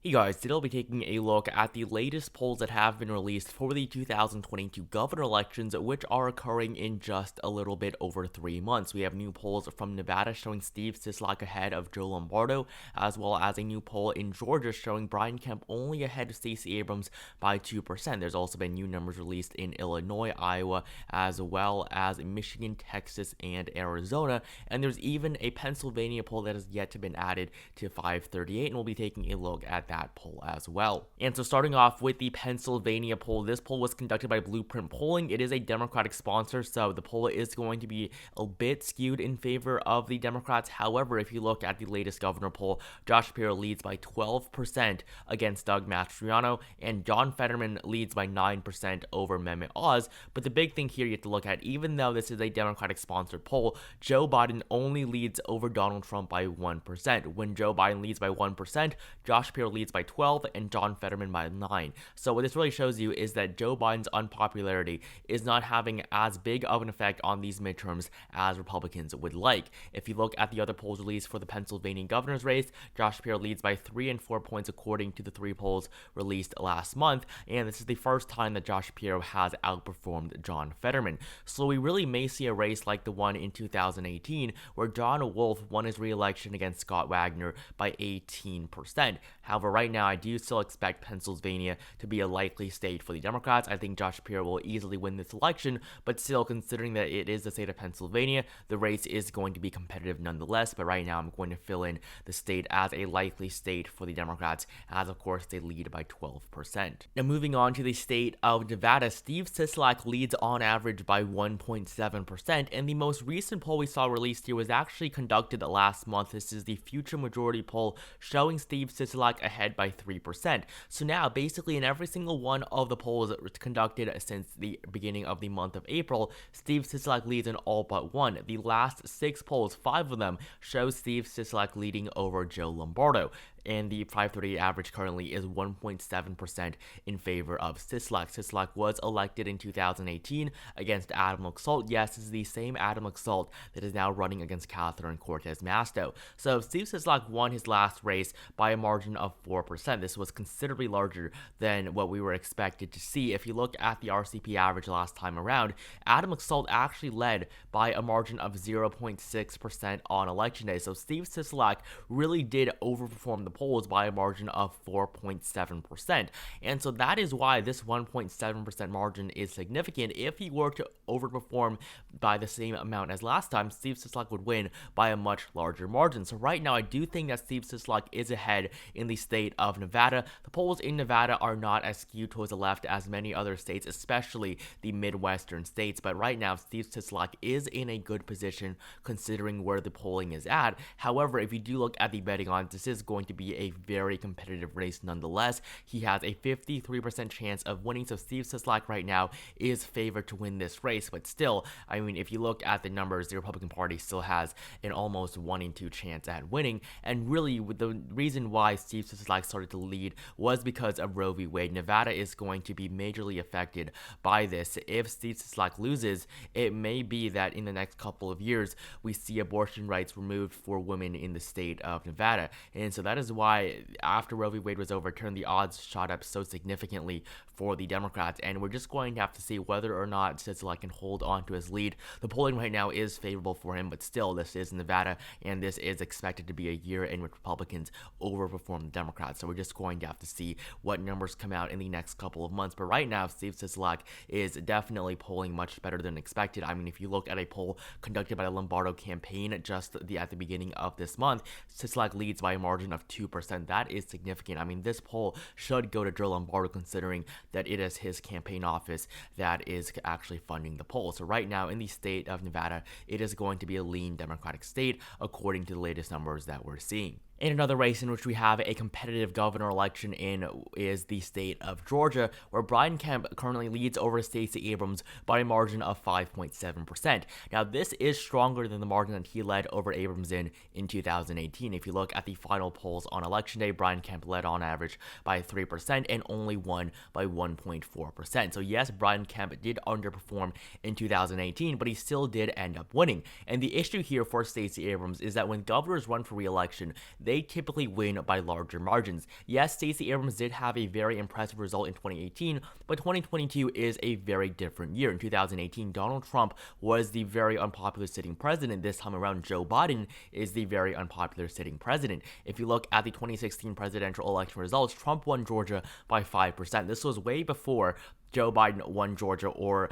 Hey guys, today I'll be taking a look at the latest polls that have been released for the 2022 governor elections, which are occurring in just a little bit over 3 months. We have new polls from Nevada showing Steve Sisolak ahead of Joe Lombardo, as well as a new poll in Georgia showing Brian Kemp only ahead of Stacey Abrams by 2%. There's also been new numbers released in Illinois, Iowa, as well as Michigan, Texas, and Arizona. And there's even a Pennsylvania poll that has yet to been added to 538, and we'll be taking a look at that poll as well. And so starting off with the Pennsylvania poll, this poll was conducted by Blueprint Polling. It is a Democratic sponsor, so the poll is going to be a bit skewed in favor of the Democrats. However, if you look at the latest governor poll, Josh Shapiro leads by 12% against Doug Mastriano, and John Fetterman leads by 9% over Mehmet Oz. But the big thing here you have to look at, even though this is a Democratic sponsored poll, Joe Biden only leads over Donald Trump by 1%. When Joe Biden leads by 1%, Josh Shapiro leads by 12 and John Fetterman by 9. So what this really shows you is that Joe Biden's unpopularity is not having as big of an effect on these midterms as Republicans would like. If you look at the other polls released for the Pennsylvania governor's race, Josh Shapiro leads by 3 and 4 points according to the 3 polls released last month, and this is the first time that Josh Shapiro has outperformed John Fetterman. So we really may see a race like the one in 2018 where John Wolf won his re-election against Scott Wagner by 18%. However, right now, I do still expect Pennsylvania to be a likely state for the Democrats. I think Josh Shapiro will easily win this election, but still, considering that it is the state of Pennsylvania, the race is going to be competitive nonetheless. But right now, I'm going to fill in the state as a likely state for the Democrats, as of course they lead by 12%. Now, moving on to the state of Nevada, Steve Sisolak leads on average by 1.7%, and the most recent poll we saw released here was actually conducted last month. This is the Future Majority poll showing Steve Sisolak ahead by 3%. So now, basically, in every single one of the polls conducted since the beginning of the month of April, Steve Sisolak leads in all but one. The last 6 polls, 5 of them, show Steve Sisolak leading over Joe Lombardo, and the 538 average currently is 1.7% in favor of Sisolak. Sisolak was elected in 2018 against Adam Laxalt. Yes, this is the same Adam Laxalt that is now running against Catherine Cortez Masto. So Steve Sisolak won his last race by a margin of 4%. This was considerably larger than what we were expected to see. If you look at the RCP average last time around, Adam Laxalt actually led by a margin of 0.6% on election day. So Steve Sisolak really did overperform the polls by a margin of 4.7%. And so that is why this 1.7% margin is significant. If he were to overperform by the same amount as last time, Steve Sisolak would win by a much larger margin. So right now, I do think that Steve Sisolak is ahead in the state of Nevada. The polls in Nevada are not as skewed towards the left as many other states, especially the Midwestern states. But right now, Steve Sisolak is in a good position considering where the polling is at. However, if you do look at the betting odds, this is going to be a very competitive race nonetheless. He has a 53% chance of winning, so Steve Sisolak right now is favored to win this race. But still, I mean, if you look at the numbers, the Republican Party still has an almost 1 in 2 chance at winning. And really, the reason why Steve Sisolak started to lead was because of Roe v. Wade. Nevada is going to be majorly affected by this. If Steve Sisolak loses, it may be that in the next couple of years, we see abortion rights removed for women in the state of Nevada. And so that is why after Roe v. Wade was overturned, the odds shot up so significantly for the Democrats, and we're just going to have to see whether or not Sisolak can hold on to his lead. The polling right now is favorable for him, but still, this is Nevada, and this is expected to be a year in which Republicans overperform the Democrats. So we're just going to have to see what numbers come out in the next couple of months. But right now, Steve Sisolak is definitely polling much better than expected. I mean, if you look at a poll conducted by the Lombardo campaign just at the beginning of this month, Sisolak leads by a margin of 2%. That is significant. I mean, this poll should go to Joe Lombardo considering that it is his campaign office that is actually funding the poll. So right now in the state of Nevada, it is going to be a lean Democratic state according to the latest numbers that we're seeing. In another race in which we have a competitive governor election in is the state of Georgia, where Brian Kemp currently leads over Stacey Abrams by a margin of 5.7%. Now, this is stronger than the margin that he led over Abrams in 2018. If you look at the final polls on election day, Brian Kemp led on average by 3% and only won by 1.4%. So yes, Brian Kemp did underperform in 2018, but he still did end up winning. And the issue here for Stacey Abrams is that when governors run for re-election, they typically win by larger margins. Yes, Stacey Abrams did have a very impressive result in 2018, but 2022 is a very different year. In 2018, Donald Trump was the very unpopular sitting president. This time around, Joe Biden is the very unpopular sitting president. If you look at the 2016 presidential election results, Trump won Georgia by 5%. This was way before Joe Biden won Georgia or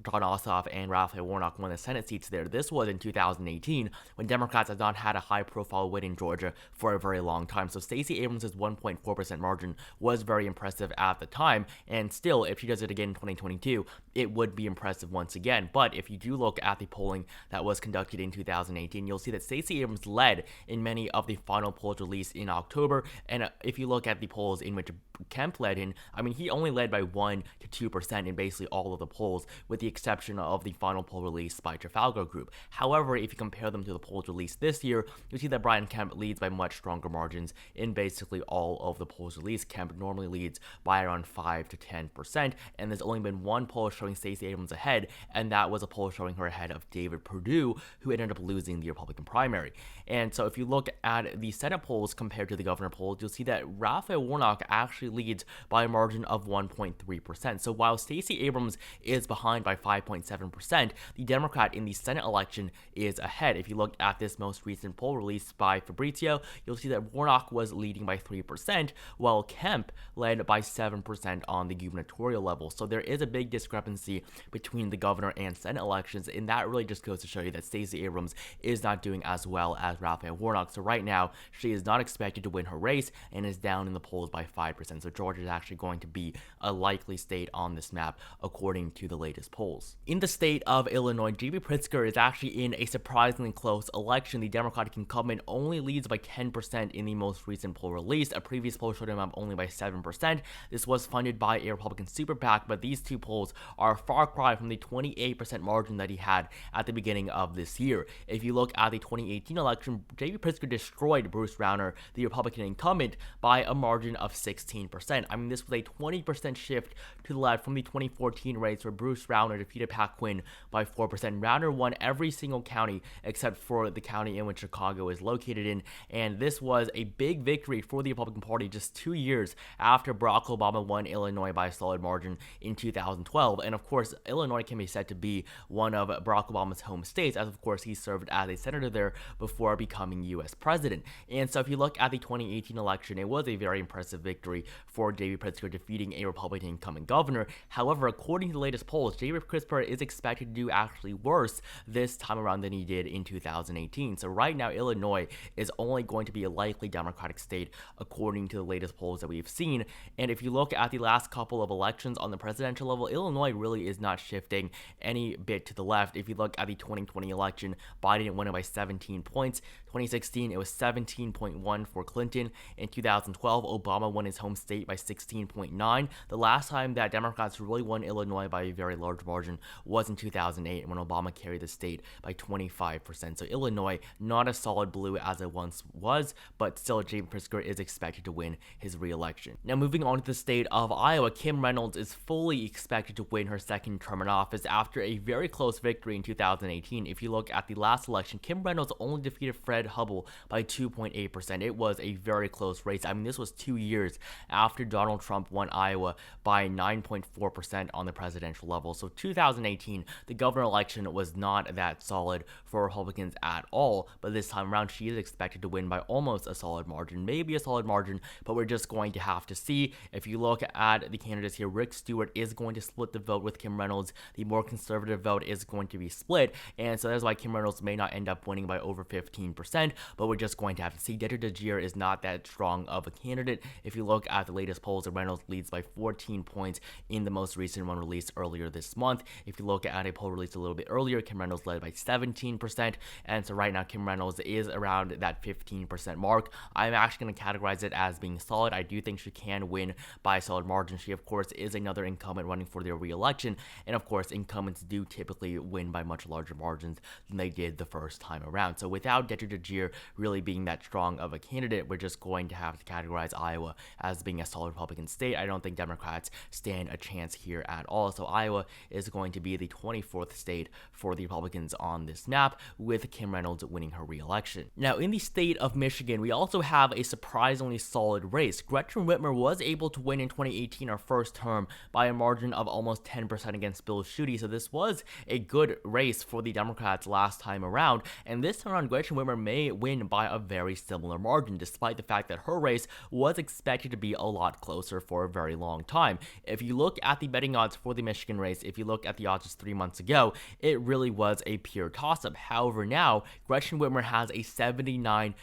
Jon Ossoff and Raphael Warnock won the Senate seats there. This was in 2018 when Democrats had not had a high-profile win in Georgia for a very long time. So Stacey Abrams' 1.4% margin was very impressive at the time, and still, if she does it again in 2022, it would be impressive once again. But if you do look at the polling that was conducted in 2018, you'll see that Stacey Abrams led in many of the final polls released in October, and if you look at the polls in which Kemp led in, he only led by 1 to 2% in basically all of the polls, with the exception of the final poll released by Trafalgar Group. However, if you compare them to the polls released this year, you'll see that Brian Kemp leads by much stronger margins in basically all of the polls released. Kemp normally leads by around 5 to 10%, and there's only been one poll showing Stacey Abrams ahead, and that was a poll showing her ahead of David Perdue, who ended up losing the Republican primary. And so if you look at the Senate polls compared to the governor polls, you'll see that Raphael Warnock actually leads by a margin of 1.3%. So while Stacey Abrams is behind by 5.7%, the Democrat in the Senate election is ahead. If you look at this most recent poll released by Fabrizio, you'll see that Warnock was leading by 3%, while Kemp led by 7% on the gubernatorial level. So there is a big discrepancy between the governor and Senate elections, and that really just goes to show you that Stacey Abrams is not doing as well as Raphael Warnock. So right now, she is not expected to win her race and is down in the polls by 5%. So Georgia is actually going to be a likely state on this map, according to the latest polls. In the state of Illinois, J.B. Pritzker is actually in a surprisingly close election. The Democratic incumbent only leads by 10% in the most recent poll released. A previous poll showed him up only by 7%. This was funded by a Republican super PAC, but these two polls are a far cry from the 28% margin that he had at the beginning of this year. If you look at the 2018 election, J.B. Pritzker destroyed Bruce Rauner, the Republican incumbent, by a margin of 16%. This was a 20% shift to the left from the 2014 race where Bruce Rauner defeated Pat Quinn by 4%. Rauner won every single county except for the county in which Chicago is located in, and this was a big victory for the Republican Party just 2 years after Barack Obama won Illinois by a solid margin in 2012. And of course, Illinois can be said to be one of Barack Obama's home states, as of course he served as a senator there before becoming U.S. president. And so if you look at the 2018 election, it was a very impressive victory for J.B. Pritzker, defeating a Republican incumbent governor. However, according to the latest polls, J.B. Pritzker is expected to do actually worse this time around than he did in 2018. So right now, Illinois is only going to be a likely Democratic state, according to the latest polls that we've seen. And if you look at the last couple of elections on the presidential level, Illinois really is not shifting any bit to the left. If you look at the 2020 election, Biden won it by 17 points. 2016, it was 17.1 for Clinton. In 2012, Obama won his home state by 16.9. The last time that Democrats really won Illinois by a very large margin was in 2008 when Obama carried the state by 25%. So Illinois, not as solid blue as it once was, but still J.B. Pritzker is expected to win his re-election. Now moving on to the state of Iowa, Kim Reynolds is fully expected to win her second term in office after a very close victory in 2018. If you look at the last election, Kim Reynolds only defeated Fred Hubbell by 2.8%. It was a very close race. This was 2 years after Donald Trump won Iowa by 9.4% on the presidential level. So 2018, the governor election was not that solid for Republicans at all, but this time around, she is expected to win by almost a solid margin, maybe a solid margin, but we're just going to have to see. If you look at the candidates here, Rick Stewart is going to split the vote with Kim Reynolds. The more conservative vote is going to be split, and so that's why Kim Reynolds may not end up winning by over 15%, but we're just going to have to see. Detra DeGier is not that strong of a candidate. If you look at the latest polls, Reynolds leads by 14 points in the most recent one released earlier this month. If you look at a poll released a little bit earlier, Kim Reynolds led by 17%, and so right now Kim Reynolds is around that 15% mark. I'm actually going to categorize it as being solid. I do think she can win by a solid margin. She, of course, is another incumbent running for their re-election, and of course, incumbents do typically win by much larger margins than they did the first time around. So without Detra Buttigieg really being that strong of a candidate, we're just going to have to categorize Iowa as being a solid Republican state. I don't think Democrats stand a chance here at all. So Iowa is going to be the 24th state for the Republicans on this map, with Kim Reynolds winning her re-election. Now, in the state of Michigan, we also have a surprisingly solid race. Gretchen Whitmer was able to win in 2018, her first term, by a margin of almost 10% against Bill Schuette, so this was a good race for the Democrats last time around, and this time around, Gretchen Whitmer may win by a very similar margin, despite the fact that her race was expected to be a lot closer for a very long time. If you look at the betting odds for the Michigan race, if you look at the odds just 3 months ago, it really was a pure toss-up. However, now, Gretchen Whitmer has a 79%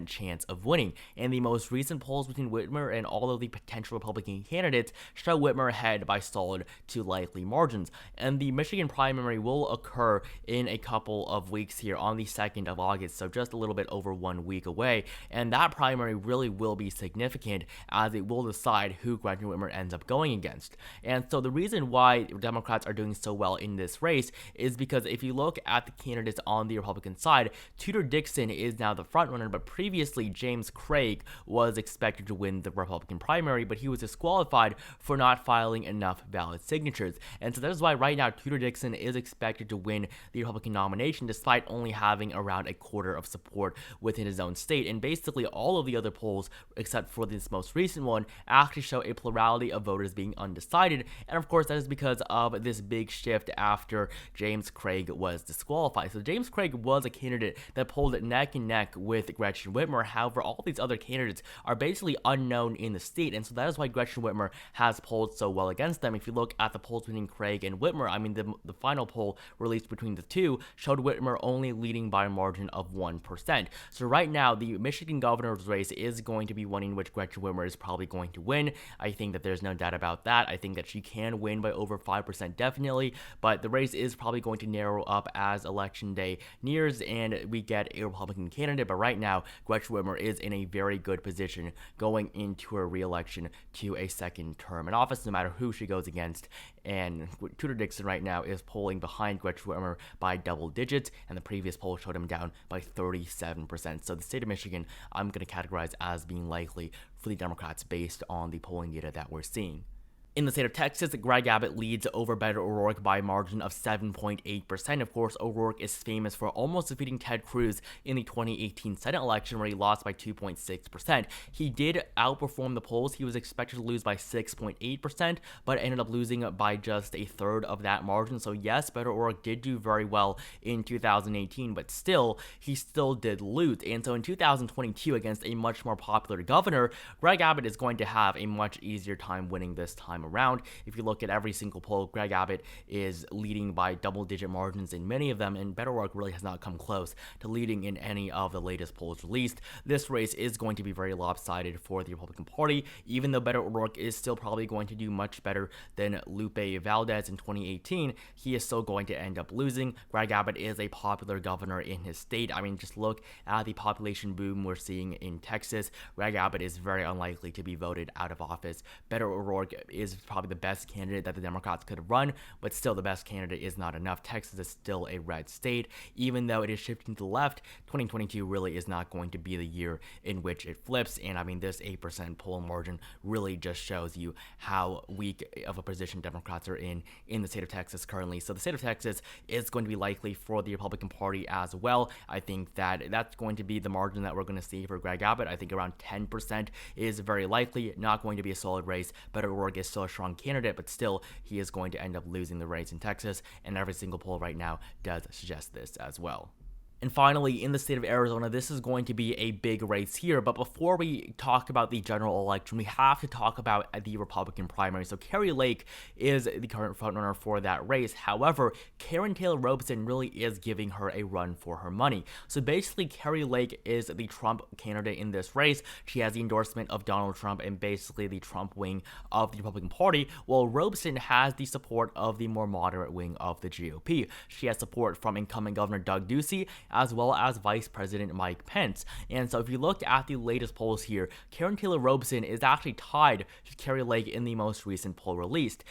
chance of winning, and the most recent polls between Whitmer and all of the potential Republican candidates show Whitmer ahead by solid to likely margins. And the Michigan primary will occur in a couple of weeks here on the 2nd of August, so just a little bit over 1 week away, and that primary really will be significant as it will decide who Gretchen Whitmer ends up going against. And so the reason why Democrats are doing so well in this race is because if you look at the candidates on the Republican side, Tudor Dixon is now the frontrunner, but previously James Craig was expected to win the Republican primary, but he was disqualified for not filing enough valid signatures. And so that is why right now Tudor Dixon is expected to win the Republican nomination, despite only having around a quarter of support within his own state. And basically all of the other polls, except for this most recent one, actually show a plurality of voters being undecided. And of course, that is because of this big shift after James Craig was disqualified. So James Craig was a candidate that polled neck and neck with Gretchen Whitmer. However, all these other candidates are basically unknown in the state, and so that is why Gretchen Whitmer has polled so well against them. If you look at the polls between Craig and Whitmer, I mean, the final poll released between the two showed Whitmer only leading by a margin of 1%. So right now, the Michigan governor's race is going to be one in which Gretchen Whitmer is probably going to win. I think that there's no doubt about that. I think that she can win by over 5% definitely, but the race is probably going to narrow up as election day nears and we get a Republican candidate. But right now, Gretchen Whitmer is in a very good position going into her re-election to a second term in office, no matter who she goes against. And Tudor Dixon right now is polling behind Gretchen Whitmer by double digits, and the previous poll showed him down by 37%. So the state of Michigan, I'm going to categorize as being likely for the Democrats based on the polling data that we're seeing. In the state of Texas, Greg Abbott leads over Beto O'Rourke by a margin of 7.8%. Of course, O'Rourke is famous for almost defeating Ted Cruz in the 2018 Senate election, where he lost by 2.6%. He did outperform the polls. He was expected to lose by 6.8%, but ended up losing by just a third of that margin. So yes, Beto O'Rourke did do very well in 2018, but still, he still did lose. And so in 2022, against a much more popular governor, Greg Abbott is going to have a much easier time winning this time around. If you look at every single poll, Greg Abbott is leading by double-digit margins in many of them, and Beto O'Rourke really has not come close to leading in any of the latest polls released. This race is going to be very lopsided for the Republican Party, even though Beto O'Rourke is still probably going to do much better than Lupe Valdez in 2018. He is still going to end up losing. Greg Abbott is a popular governor in his state. I mean, just look at the population boom we're seeing in Texas. Greg Abbott is very unlikely to be voted out of office. Beto O'Rourke is probably the best candidate that the Democrats could run, but still the best candidate is not enough. Texas is still a red state. Even though it is shifting to the left, 2022 really is not going to be the year in which it flips, and I mean, this 8% poll margin really just shows you how weak of a position Democrats are in the state of Texas currently. So the state of Texas is going to be likely for the Republican Party as well. I think that that's going to be the margin that we're going to see for Greg Abbott. I think around 10% is very likely, not going to be a solid race. Beto O'Rourke is still a strong candidate, but still he is going to end up losing the race in Texas, and every single poll right now does suggest this as well. And finally, in the state of Arizona, this is going to be a big race here. But before we talk about the general election, we have to talk about the Republican primary. So Kari Lake is the current frontrunner for that race. However, Karen Taylor Robson really is giving her a run for her money. So basically, Kari Lake is the Trump candidate in this race. She has the endorsement of Donald Trump and basically the Trump wing of the Republican Party, while Robson has the support of the more moderate wing of the GOP. She has support from incumbent Governor Doug Ducey, as well as Vice President Mike Pence. And so if you look at the latest polls here, Karen Taylor Robson is actually tied to Kari Lake in the most recent poll released.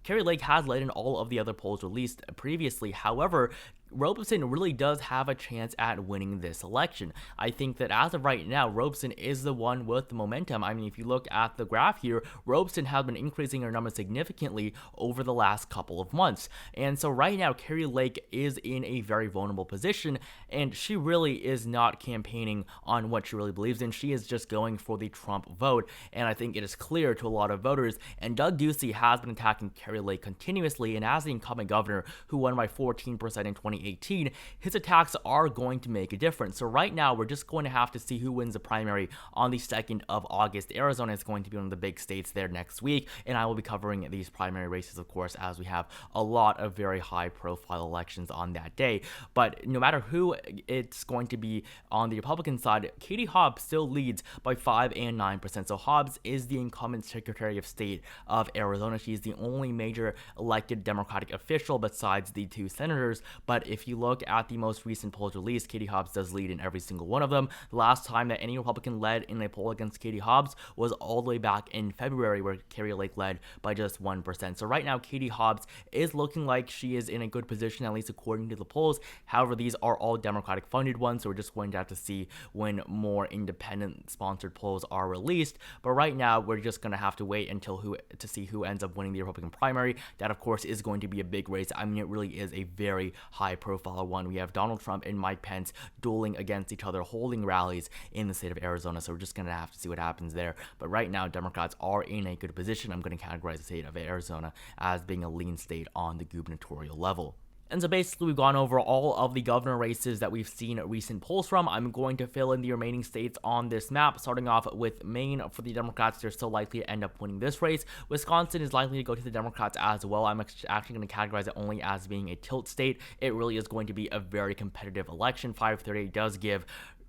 Kari Lake has led in all of the other polls released previously. However, Robeson really does have a chance at winning this election. I think that as of right now, Robeson is the one with the momentum. I mean, if you look at the graph here, Robeson has been increasing her numbers significantly over the last couple of months. And so right now, Kari Lake is in a very vulnerable position, and she really is not campaigning on what she really believes in. She is just going for the Trump vote, and I think it is clear to a lot of voters. And Doug Ducey has been attacking Kari Lake continuously, and as the incumbent governor who won by 14% in 2018, his attacks are going to make a difference. So right now, we're just going to have to see who wins the primary on the 2nd of August. Arizona is going to be one of the big states there next week, and I will be covering these primary races, of course, as we have a lot of very high-profile elections on that day. But no matter who it's going to be on the Republican side, Katie Hobbs still leads by 5 and 9%. So Hobbs is the incumbent Secretary of State of Arizona. She's the only major elected Democratic official besides the 2 senators. But if you look at the most recent polls released, Katie Hobbs does lead in every single one of them. The last time that any Republican led in a poll against Katie Hobbs was all the way back in February, where Kari Lake led by just 1%. So right now, Katie Hobbs is looking like she is in a good position, at least according to the polls. However, these are all Democratic funded ones, so we're just going to have to see when more independent sponsored polls are released. But right now, we're just going to have to wait until to see who ends up winning the Republican primary. That, of course, is going to be a big race. I mean, it really is a very high profile one. We have Donald Trump and Mike Pence dueling against each other, holding rallies in the state of Arizona. So we're just going to have to see what happens there. But right now, Democrats are in a good position. I'm going to categorize the state of Arizona as being a lean state on the gubernatorial level. And so basically, we've gone over all of the governor races that we've seen recent polls from. I'm going to fill in the remaining states on this map, starting off with Maine. For the Democrats, they're still likely to end up winning this race. Wisconsin is likely to go to the Democrats as well. I'm actually going to categorize it only as being a tilt state. It really is going to be a very competitive election. 538 does give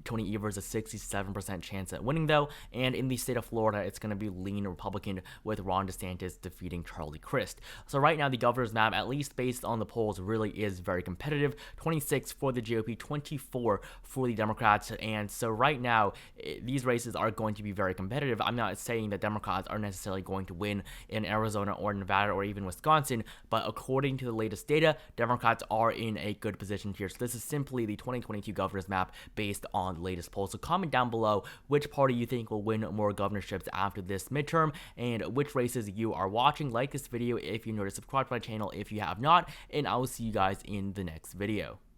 Tony Evers a 67% chance at winning, though, and in the state of Florida, it's going to be lean Republican with Ron DeSantis defeating Charlie Crist. So right now, the governor's map, at least based on the polls, really is very competitive. 26 for the GOP, 24 for the Democrats, and so right now, these races are going to be very competitive. I'm not saying that Democrats are necessarily going to win in Arizona or Nevada or even Wisconsin, but according to the latest data, Democrats are in a good position here. So this is simply the 2022 governor's map based on latest polls. So comment down below which party you think will win more governorships after this midterm and which races you are watching. Like this video if you're new, to subscribe to my channel if you have not, and I will see you guys in the next video.